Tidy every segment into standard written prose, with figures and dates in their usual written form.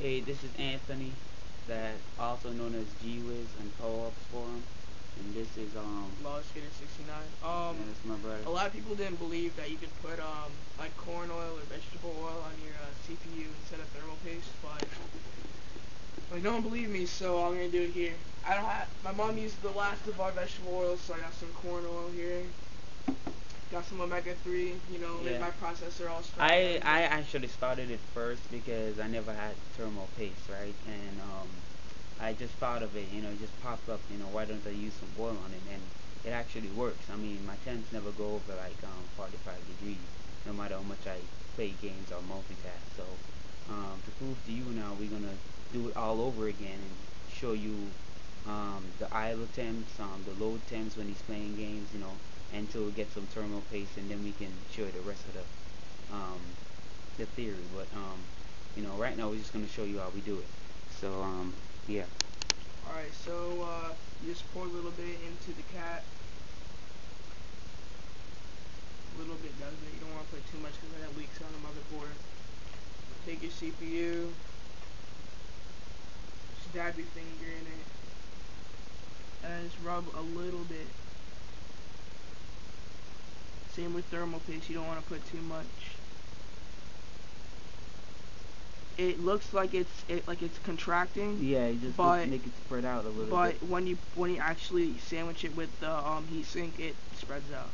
Hey, this is Anthony, that also known as G-Wiz and Co-ops Forum, and this is Law Skater 69. yeah, that's my brother. A lot of people didn't believe that you could put like corn oil or vegetable oil on your CPU instead of thermal paste, but like no one believed me, so I'm gonna do it here. I don't have. My mom used the last of our vegetable oils, so I got some corn oil here. Got some omega-3. You know, made Yeah. my processor all strong. I actually started it first because I never had thermal paste, right? And I just thought of it, it just popped up, why don't I use some oil on it? And it actually works. I mean, my temps never go over like 45 degrees, no matter how much I play games or multitask. So to prove to you now, we're gonna do it all over again and show you the idle temps, the load temps when he's playing games, until we get some thermal paste, and then we can show you the rest of the theory. But right now we're just gonna show you how we do it. So yeah. Alright, so you just pour a little bit into the cat. A little bit does it. You don't want to put too much because then it leaks on the motherboard. Take your CPU, just dab your finger in it, and just rub a little bit. Same with thermal paste, you don't want to put too much. It looks like it's contracting. Yeah, you just make it spread out a little bit. But when you actually sandwich it with the heat sink, it spreads out.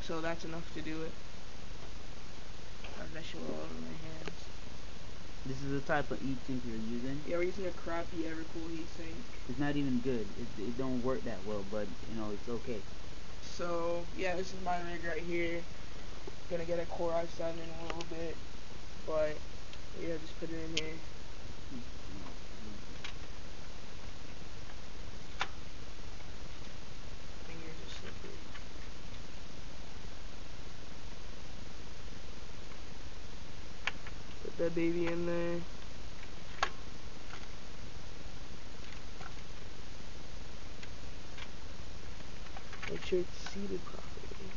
So that's enough to do it. Got vegetable oil in my hands. This is the type of heat sink you're using? Yeah, we're using a crappy Evercool heat sink. It's not even good. It don't work that well, but it's okay. So yeah, this is my rig right here. Gonna get a Core i7 in a little bit, but yeah, just put it in here. Fingers are slippery. Put that baby in there. Make sure it's seated properly.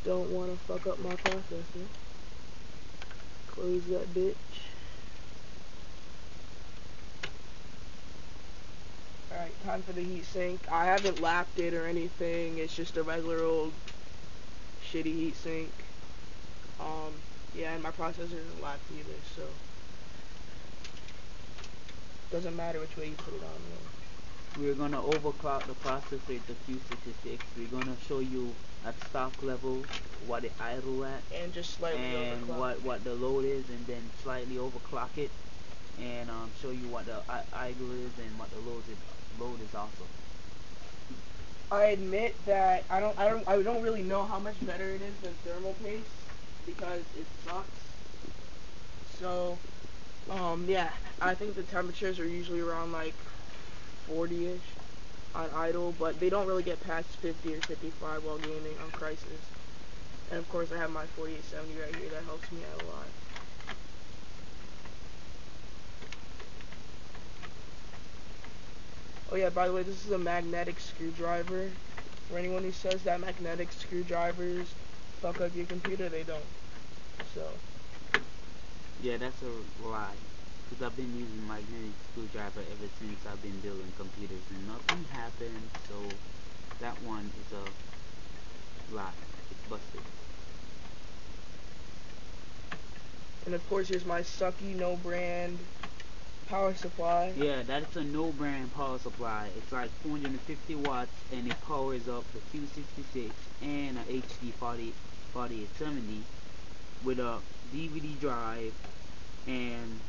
Don't want to fuck up my processor. Close that bitch. Alright, time for the heat sink. I haven't lapped it or anything. It's just a regular old shitty heat sink. Yeah, and my processor isn't lapped either, so doesn't matter which way you put it on though. We're gonna overclock the processor to Q66. We're gonna show you at stock level what it idle at, and just slightly and overclock. what the load is, and then slightly overclock it, and show you what the idle is and what the load is also. I admit that I don't really know how much better it is than thermal paste because it sucks. So yeah, I think the temperatures are usually around like 40ish on idle, but they don't really get past 50 or 55 while gaming on Crisis. And of course I have my 4870 right here, that helps me out a lot. Oh yeah, by the way, this is a magnetic screwdriver. For anyone who says that magnetic screwdrivers fuck up your computer, they don't. So Yeah, that's a lie. Because I've been using magnetic screwdriver ever since I've been building computers, and nothing happened. So that one is a lie. It's busted. and of course here's my sucky no brand power supply. Yeah, that's a no brand power supply. It's like 450 watts, and it powers up the Q66 and a HD 4870 with a DVD drive and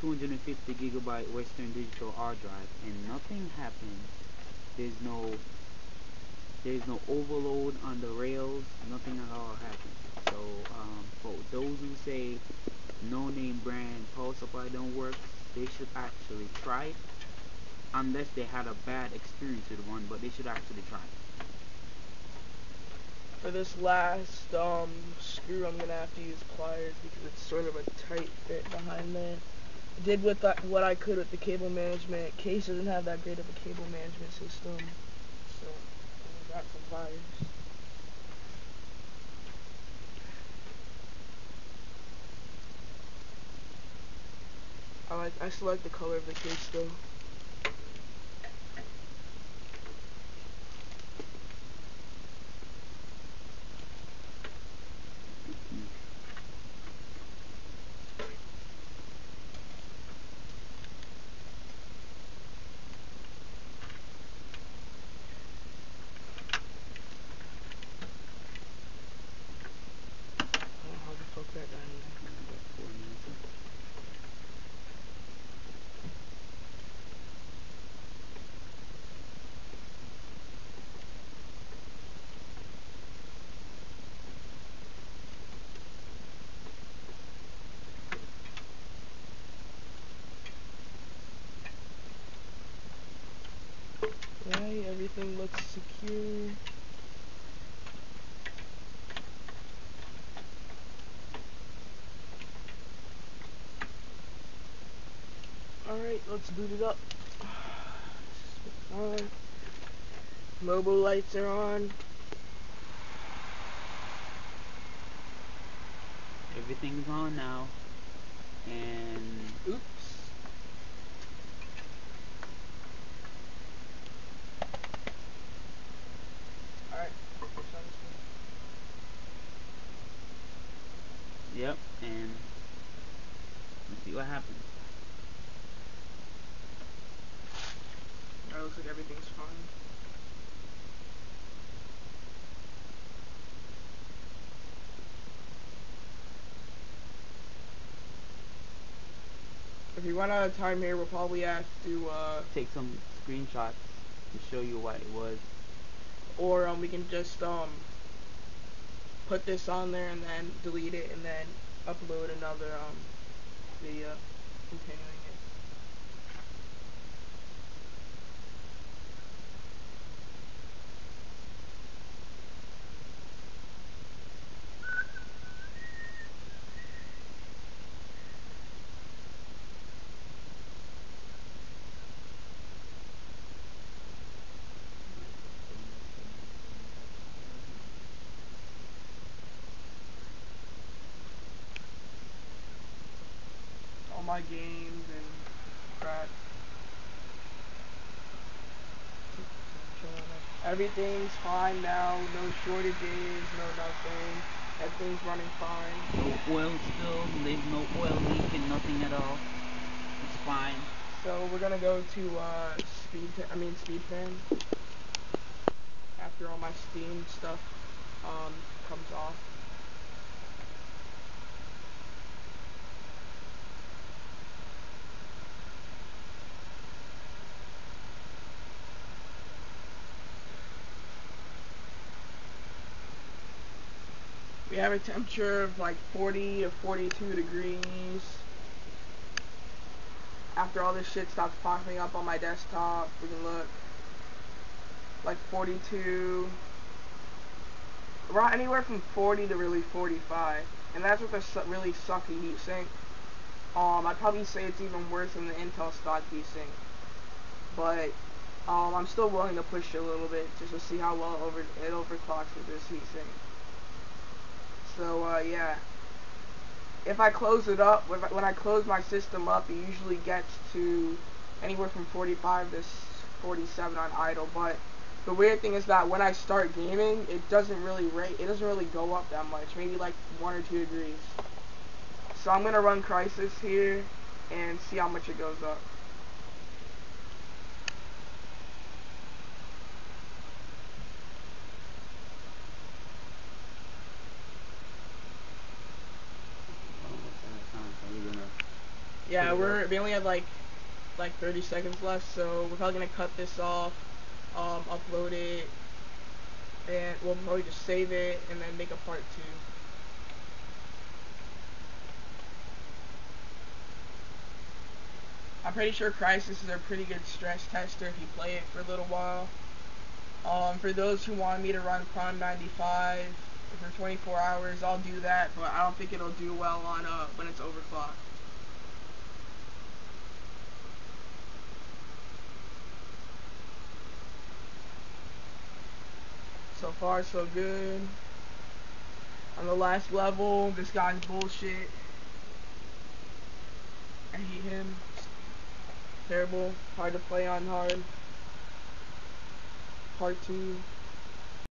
250 gigabyte Western Digital hard drive, and nothing happens. There's no overload on the rails. Nothing at all happens. So for those who say no name brand power supply don't work, they should actually try it, unless they had a bad experience with one, but they should actually try it. For this last screw, I'm gonna have to use pliers because it's sort of a tight fit behind there. I did with what I could with the cable management. Case doesn't have that great of a cable management system, so I got some pliers. I select the color of the case though. How the fuck that got in there? Right, everything looks secure. Alright, let's boot it up. On. Mobile lights are on. Everything's on now. And Oops. Alright. yep, and let's see what happens. Alright, looks like everything's fine. If we run out of time here, we'll probably have to Take some screenshots to show you what it was. or we can just put this on there and then delete it and then upload another video continuing it. All my games and crap. Everything's fine now, no shortages, no nothing. Everything's running fine. No oil spill, there's no oil leak and nothing at all. It's fine. So we're gonna go to speed fan. After all my Steam stuff comes off. We have a temperature of like 40 to 42 degrees. After all this shit stops popping up on my desktop, we can look. Like 42. Around anywhere from 40 to really 45. And that's with a really sucky heatsink. I'd probably say it's even worse than the Intel stock heatsink. But I'm still willing to push it a little bit just to see how well it overclocks with this heatsink. So yeah, if I close it up, when I close my system up, it usually gets to anywhere from 45 to 47 on idle. But the weird thing is that when I start gaming, it doesn't really go up that much, maybe like 1 or 2 degrees. So I'm gonna run Crisis here and see how much it goes up. Yeah, we only have like 30 seconds left, so we're probably gonna cut this off, upload it, and we'll probably just save it and then make a part 2. I'm pretty sure Crysis is a pretty good stress tester if you play it for a little while. For those who want me to run Prime 95 for 24 hours, I'll do that, but I don't think it'll do well on when it's overclocked. So far, so good. On the last level, this guy's bullshit. I hate him. terrible, hard to play on hard to